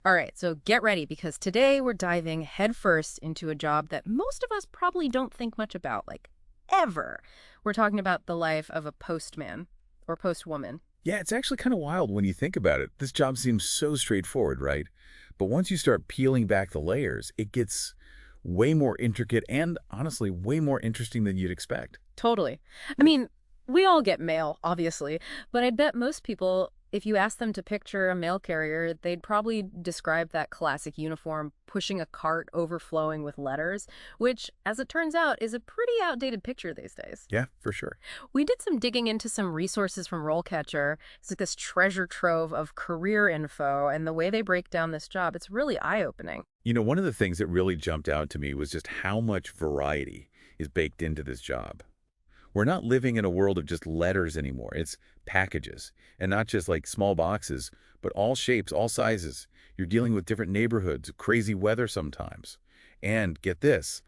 All right, so get ready because today we're diving headfirst into a job that most of us probably don't think much about, like ever. We're talking about the life of a postman or postwoman. Yeah, it's actually kind of wild when you think about it. This job seems so straightforward, right? But once you start peeling back the layers, it gets way more intricate and, honestly, way more interesting than you'd expect. Totally. I mean, we all get mail, obviously, but I bet most people, if you ask them to picture a mail carrier, they'd probably describe that classic uniform pushing a cart overflowing with letters, which, as it turns out, is a pretty outdated picture these days. Yeah, for sure. We did some digging into some resources from RoleCatcher. It's like this treasure trove of career info, and the way they break down this job, it's really eye-opening. One of the things that really jumped out to me was just how much variety is baked into this job. We're not living in a world of just letters anymore. It's packages, and not just like small boxes, but all shapes, all sizes. You're dealing with different neighborhoods, crazy weather sometimes. And get this,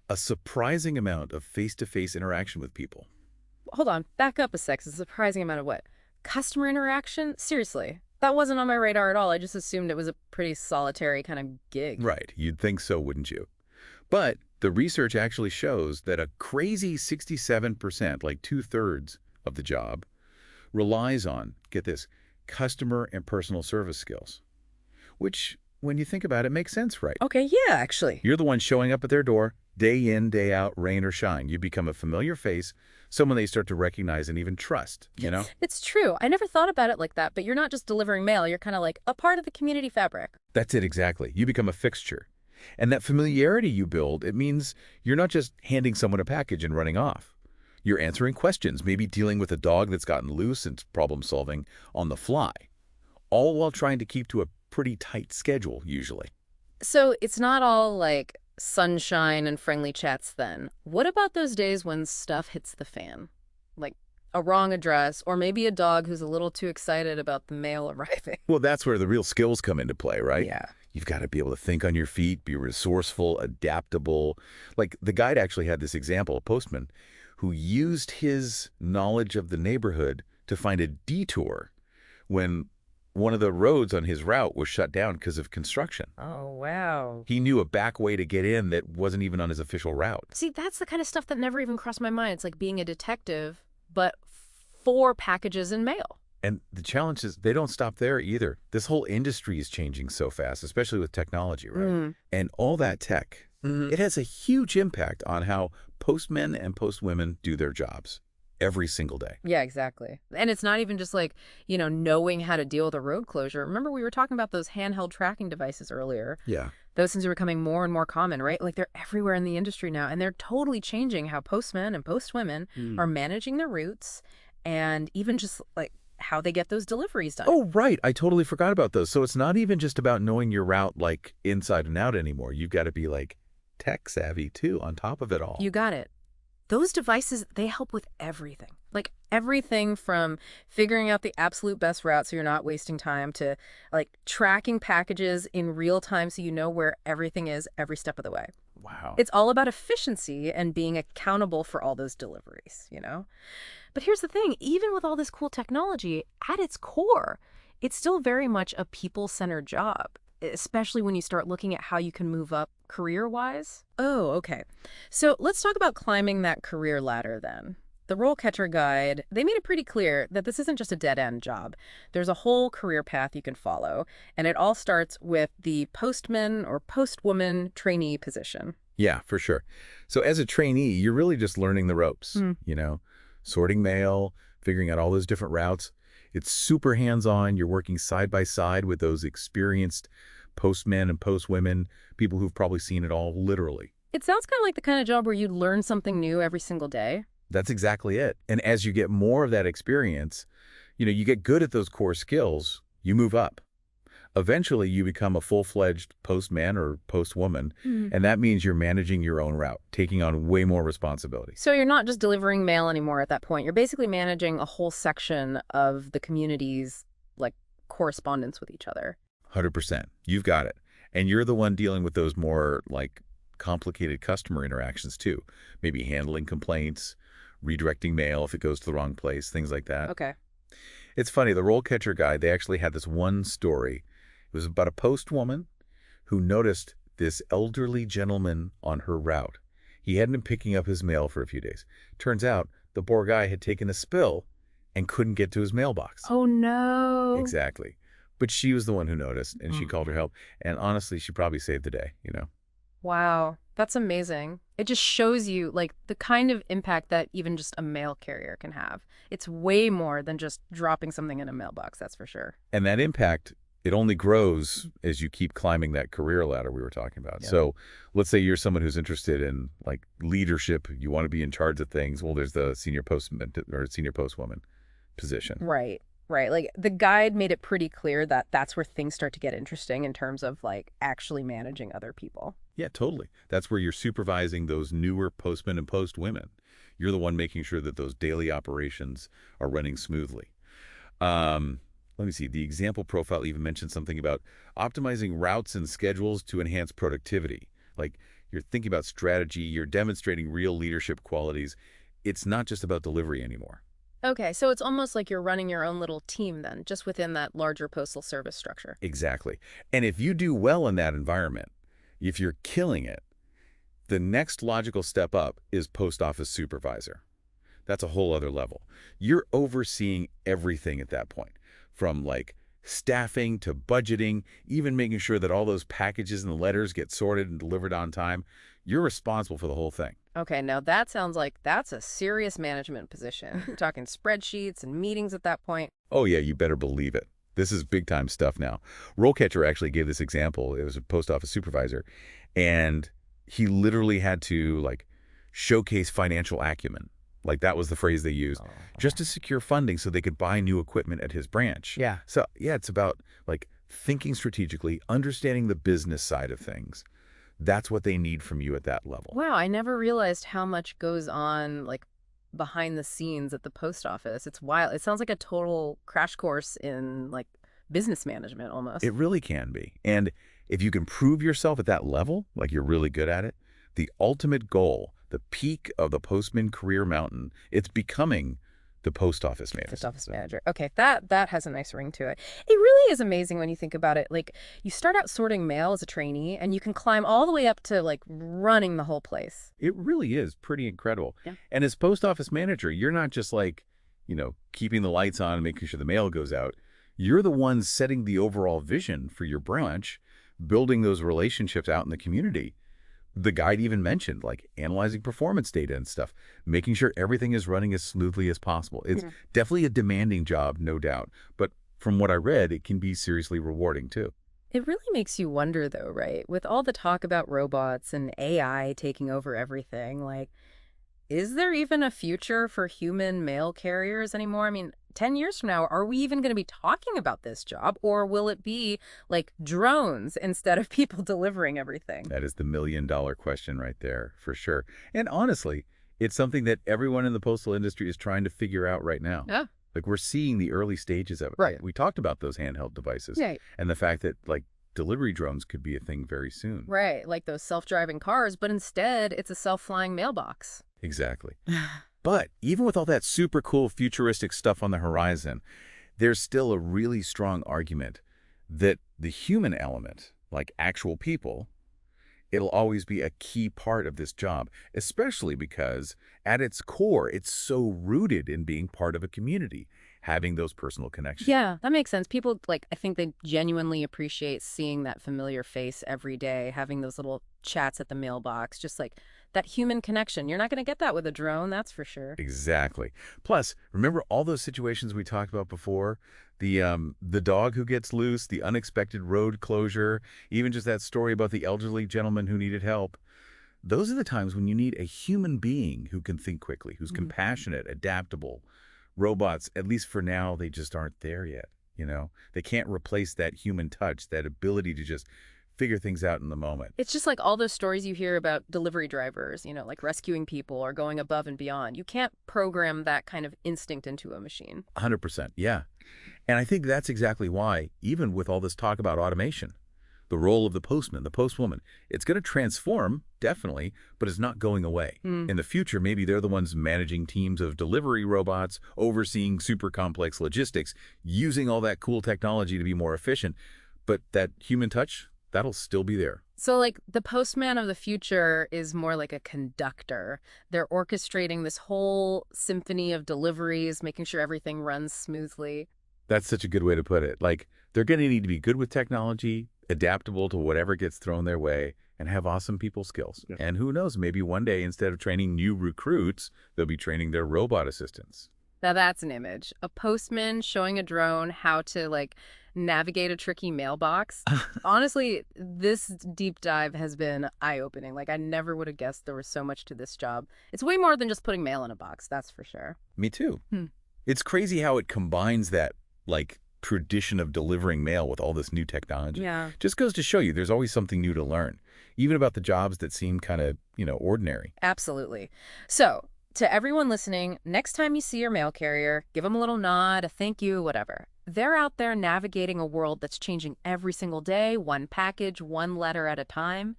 a surprising amount of face-to-face interaction with people. Hold on, back up a sec. It's a surprising amount of what? Customer interaction? Seriously. That wasn't on my radar at all. I just assumed it was a pretty solitary kind of gig. Right, you'd think so, wouldn't you? But the research actually shows that a crazy 67%, like two-thirds of the job, relies on, get this, customer and personal service skills. Which, when you think about it, makes sense, right? Okay, yeah, actually. You're the one showing up at their door, day in, day out, rain or shine. You become a familiar face, someone they start to recognize and even trust? It's true. I never thought about it like that, but you're not just delivering mail. You're kind of like a part of the community fabric. That's it exactly. You become a fixture. And that familiarity you build, it means you're not just handing someone a package and running off. You're answering questions, maybe dealing with a dog that's gotten loose and problem solving on the fly, all while trying to keep to a pretty tight schedule, usually. So it's not all like sunshine and friendly chats then. What about those days when stuff hits the fan? Like a wrong address, or maybe a dog who's a little too excited about the mail arriving. Well, that's where the real skills come into play, right? Yeah. You've got to be able to think on your feet, be resourceful, adaptable. Like the guide actually had this example, a postman, who used his knowledge of the neighborhood to find a detour when one of the roads on his route was shut down because of construction. Oh, wow. He knew a back way to get in that wasn't even on his official route. See, that's the kind of stuff that never even crossed my mind. It's like being a detective, but for packages and mail. And the challenge is they don't stop there either. This whole industry is changing so fast, especially with technology, right? And all that tech, it has a huge impact on how postmen and postwomen do their jobs every single day. Yeah, exactly. And it's not even just like, knowing how to deal with a road closure. Remember we were talking about those handheld tracking devices earlier? Yeah. Those things are becoming more and more common, right? Like they're everywhere in the industry now, and they're totally changing how postmen and postwomen are managing their routes and even just like how they get those deliveries done. Oh, right. I totally forgot about those. So it's not even just about knowing your route like inside and out anymore. You've got to be like tech savvy too on top of it all. You got it. Those devices, they help with everything. Like everything from figuring out the absolute best route so you're not wasting time to like tracking packages in real time so you know where everything is every step of the way. Wow. It's all about efficiency and being accountable for all those deliveries. But here's the thing, even with all this cool technology, at its core, it's still very much a people-centered job, especially when you start looking at how you can move up career-wise. Oh, okay. So let's talk about climbing that career ladder then. The RoleCatcher Guide, they made it pretty clear that this isn't just a dead-end job. There's a whole career path you can follow, and it all starts with the postman or postwoman trainee position. Yeah, for sure. So as a trainee, you're really just learning the ropes, sorting mail, figuring out all those different routes. It's super hands-on. You're working side by side with those experienced postmen and postwomen, people who've probably seen it all literally. It sounds kind of like the kind of job where you learn something new every single day. That's exactly it. And as you get more of that experience, you get good at those core skills, you move up. Eventually, you become a full-fledged postman or postwoman, and that means you're managing your own route, taking on way more responsibility. So you're not just delivering mail anymore at that point. You're basically managing a whole section of the community's, like, correspondence with each other. 100%. You've got it. And you're the one dealing with those more, like, complicated customer interactions, too. Maybe handling complaints, redirecting mail if it goes to the wrong place, things like that. Okay. It's funny, the RoleCatcher Guide, they actually had this one story, It was about a postwoman who noticed this elderly gentleman on her route. He hadn't been picking up his mail for a few days. Turns out the poor guy had taken a spill and couldn't get to his mailbox. Oh, no. Exactly. But she was the one who noticed, and she Mm. called her help. And honestly, she probably saved the day, you know? Wow, that's amazing. It just shows you, like, the kind of impact that even just a mail carrier can have. It's way more than just dropping something in a mailbox, that's for sure. And that impact, it only grows as you keep climbing that career ladder we were talking about. Yeah. So let's say you're someone who's interested in like leadership, you want to be in charge of things. Well, there's the senior postman or senior postwoman position. Right, right. Like, the guide made it pretty clear that that's where things start to get interesting in terms of, like, actually managing other people. Yeah, totally. That's where you're supervising those newer postmen and postwomen. You're the one making sure that those daily operations are running smoothly. Let me see. The example profile even mentioned something about optimizing routes and schedules to enhance productivity. Like you're thinking about strategy, you're demonstrating real leadership qualities. It's not just about delivery anymore. Okay, so it's almost like you're running your own little team then, just within that larger postal service structure. Exactly. And if you do well in that environment, if you're killing it, the next logical step up is post office supervisor. That's a whole other level. You're overseeing everything at that point, from like staffing to budgeting, even making sure that all those packages and letters get sorted and delivered on time. You're responsible for the whole thing. Okay, now that sounds like that's a serious management position. We're talking spreadsheets and meetings at that point. Oh yeah, you better believe it. This is big time stuff now. RoleCatcher actually gave this example. It was a post office supervisor, and he literally had to like showcase financial acumen. Like that was the phrase they used, just to secure funding so they could buy new equipment at his branch. Yeah. So yeah, it's about like thinking strategically, understanding the business side of things. That's what they need from you at that level. Wow, I never realized how much goes on, like, behind the scenes at the post office. It's wild. It sounds like a total crash course in, like, business management almost. It really can be. And if you can prove yourself at that level, like you're really good at it, the ultimate goal, the peak of the postman career mountain, it's becoming the post office manager. Post office manager. Okay, that has a nice ring to it. It really is amazing when you think about it. Like, you start out sorting mail as a trainee, and you can climb all the way up to, like, running the whole place. It really is pretty incredible. Yeah. And as post office manager, you're not just like, you know, keeping the lights on and making sure the mail goes out. You're the one setting the overall vision for your branch, building those relationships out in the community. The guide even mentioned like analyzing performance data and stuff, making sure everything is running as smoothly as possible. It's definitely a demanding job, no doubt. But from what I read, it can be seriously rewarding too. It really makes you wonder, though, right? With all the talk about robots and AI taking over everything, like, is there even a future for human mail carriers anymore? I mean, 10 years from now, are we even going to be talking about this job? Or will it be like drones instead of people delivering everything? That is the million-dollar question right there, for sure. And honestly, it's something that everyone in the postal industry is trying to figure out right now. Yeah. Like we're seeing the early stages of it. Right. We talked about those handheld devices Right. and the fact that like delivery drones could be a thing very soon. Right. Like those self-driving cars, but instead it's a self-flying mailbox. Exactly. But even with all that super cool futuristic stuff on the horizon, there's still a really strong argument that the human element, like actual people, it'll always be a key part of this job, especially because at its core, it's so rooted in being part of a community, having those personal connections. Yeah, that makes sense. People, like, I think they genuinely appreciate seeing that familiar face every day, having those little chats at the mailbox, just like that human connection. You're not going to get that with a drone, that's for sure. Exactly. Plus, remember all those situations we talked about before? The dog who gets loose, the unexpected road closure, even just that story about the elderly gentleman who needed help. Those are the times when you need a human being who can think quickly, who's compassionate, adaptable. Robots, at least for now, they just aren't there yet, you know? They can't replace that human touch, that ability to just figure things out in the moment. It's just like all those stories you hear about delivery drivers, you know, like rescuing people or going above and beyond. You can't program that kind of instinct into a machine. 100%, yeah. And I think that's exactly why, even with all this talk about automation, the role of the postman, the postwoman, it's going to transform, definitely, but it's not going away. In the future, maybe they're the ones managing teams of delivery robots, overseeing super complex logistics, using all that cool technology to be more efficient. but that human touch, that'll still be there. So, like, the postman of the future is more like a conductor. They're orchestrating this whole symphony of deliveries, making sure everything runs smoothly. That's such a good way to put it. Like, they're going to need to be good with technology, adaptable to whatever gets thrown their way, and have awesome people skills. Yeah. And who knows, maybe one day, instead of training new recruits, they'll be training their robot assistants. Now that's an image. A postman showing a drone how to, like, navigate a tricky mailbox. Honestly, this deep dive has been eye-opening. Like, I never would have guessed there was so much to this job. It's way more than just putting mail in a box, that's for sure. Me too. Hmm. It's crazy how it combines that, like, tradition of delivering mail with all this new technology. Yeah. Just goes to show you there's always something new to learn, even about the jobs that seem kind of, ordinary. Absolutely. So, to everyone listening, next time you see your mail carrier, give them a little nod, a thank you, whatever. They're out there navigating a world that's changing every single day, one package, one letter at a time.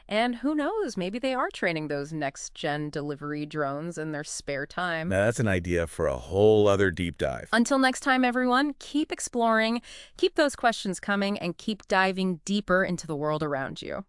And who knows, maybe they are training those next-gen delivery drones in their spare time. Now, that's an idea for a whole other deep dive. Until next time, everyone, keep exploring, keep those questions coming, and keep diving deeper into the world around you.